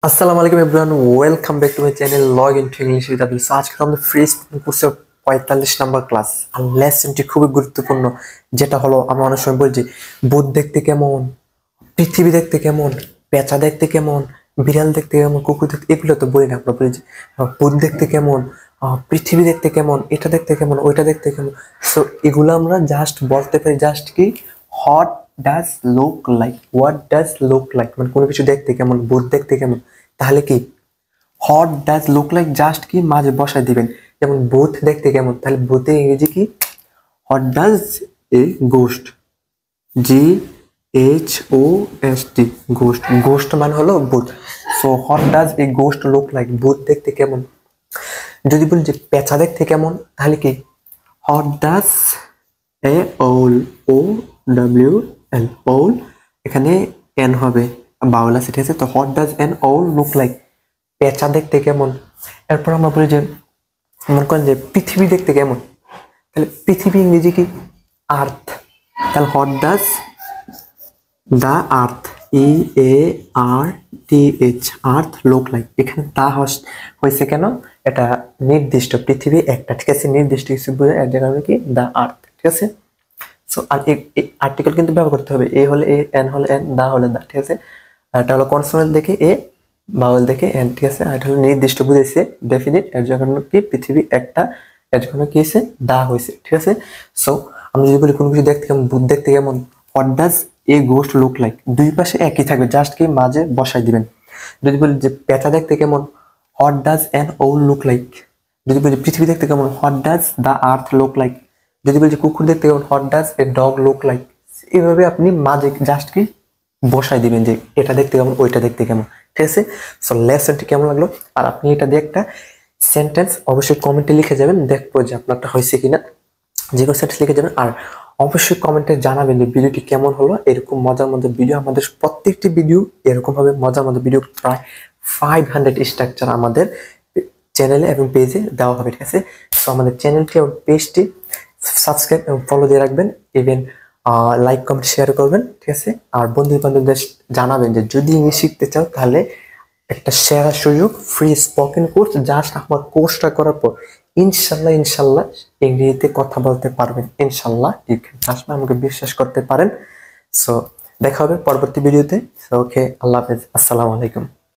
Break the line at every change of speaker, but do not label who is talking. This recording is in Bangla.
আসসালামু আলাইকুম everyone, welcome back to my channel log in to English with Abdul. আজকে আমাদের ফ্রি স্পিকিং কোর্সের 45 নম্বর ক্লাস। আর লেসনটি খুবই গুরুত্বপূর্ণ, যেটা হলো আমরা অনেক সময় বলছি ভূত দেখতে কেমন, পৃথিবী দেখতে কেমন, পেঁচা দেখতে কেমন, বিড়াল দেখতে কেমন, কুকুর দেখতে, এগুলো তো বলি না। আমরা বলি যে ভূত দেখতে কেমন, পৃথিবী দেখতে কেমন, এটা দেখতে কেমন, ওইটা দেখতে কেমন। সো এগুলো আমরা জাস্ট বলতে পারি জাস্ট কি what does look like, what does look like মানে কোনো কিছু দেখতে কেমন, ভূত দেখতে কেমন। তাহলে কি what does look like just কি মাঝে বসায় দিবেন। যেমন ভূত দেখতে কেমন, তাহলে ভূতের ইংরেজি কি what does a ghost, G H O S T, ghost. Ghost মানে হলো ভূত। So what does a ghost look like, ভূত দেখতে কেমন। যদি বলি যে পেঁচা দেখতে কেমন, তাহলে কি হোয়াট ডাজ এ ওল, ও ডাব্লিউ এল, ওল এখানে এন হবে, বাউল আছে, ঠিক আছে। তো হোয়াট ডাজ এন ওল লুক লাইক, পেঁচা দেখতে কেমন। এরপর আমরা বলি যে মনে করেন যে পৃথিবী দেখতে কেমন, তাহলে পৃথিবী ইংরেজি কি আর্থ। তাহলে what does the earth, E A R T H, earth look like. এখানে তা হয়েছে কেন, এটা নির্দিষ্ট, পৃথিবী একটা, ঠিক আছে, নির্দিষ্ট কিছু বোঝায়, এর জায়গায় কি দ্য আর্থ, ঠিক আছে। সো আর আর্টিকেল কিন্তু ব্যবহার করতে হবে, এ হলে এ, এন হলে এন, দা হলে দা, ঠিক আছে। আর এটা হলো কনসোনেন্ট দেখে এ, বাউল দেখে এন, ঠিক আছে। আর এটা হলো নির্দিষ্ট বুঝাইছে, ডেফিনিট, এর জন্য কি পৃথিবী একটা, এর জন্য কি হয়েছে দা হয়েছে, ঠিক আছে। সো আমি যদি বলি কোনো কিছু দেখতে কেমন, ভূত দেখতে কেমন, what does a ghost look like, দুই পাশে একই থাকবে, জাস্ট কি মাঝে বসাই দিবেন। যদি বলি যে পেঁচা দেখতে কেমন, হোয়াট ডাজ অ্যান ওল লুক লাইক। যদি বলি পৃথিবী দেখতে কেমন, what does the earth look like. যদি বলি যে কুকুর দেখতে কেমন, what does a dog look like. এইভাবে আপনি মাঝে জাস্ট কি বসাই দিবেন যে এটা দেখতে কেমন, ওইটা দেখতে কেমন, ঠিক আছে। সো লেসনটি কেমন লাগলো, আর আপনি এটা দিয়ে একটা সেন্টেন্স অবশ্যই কমেন্টে লিখে যাবেন, দেখবো যে আপনারটা হয়েছে কিনা। যে কোনো সেন্টেন্স লিখে যাবেন, আর অবশ্যই কমেন্টে জানাবেন যে ভিডিওটি কেমন হলো। এরকম মজার মজার ভিডিও, আমাদের প্রত্যেকটি ভিডিও এরকম ভাবে মজার মজার ভিডিও, প্রায় 500 স্ট্রাকচার আমাদের চ্যানেলে এবং পেজে দেওয়া হবে, ঠিক আছে। সো আমাদের চ্যানেলটি এবং পেজটি সাবস্ক্রাইব এবং ফলো দিয়ে রাখবেন, ইভেন লাইক কমেন্ট শেয়ার করবেন, ঠিক আছে। আর বন্ধু বান্ধবদের জানাবেন যে যদি ইংলিশ শিখতে চাও তাহলে একটা সেরা সুযোগ, ফ্রি স্পোকেন কোর্স। জাস্ট আমার কোর্সটা করার পর ইনশাল্লাহ ইনশাল্লাহ ইংরেজিতে কথা বলতে পারবেন, ইনশাল্লাহ। আসলে আমাকে বিশ্বাস করতে পারেন। সো দেখা হবে পরবর্তী ভিডিওতে। ওকে, আল্লাহ হাফেজ, আসসালামু আলাইকুম।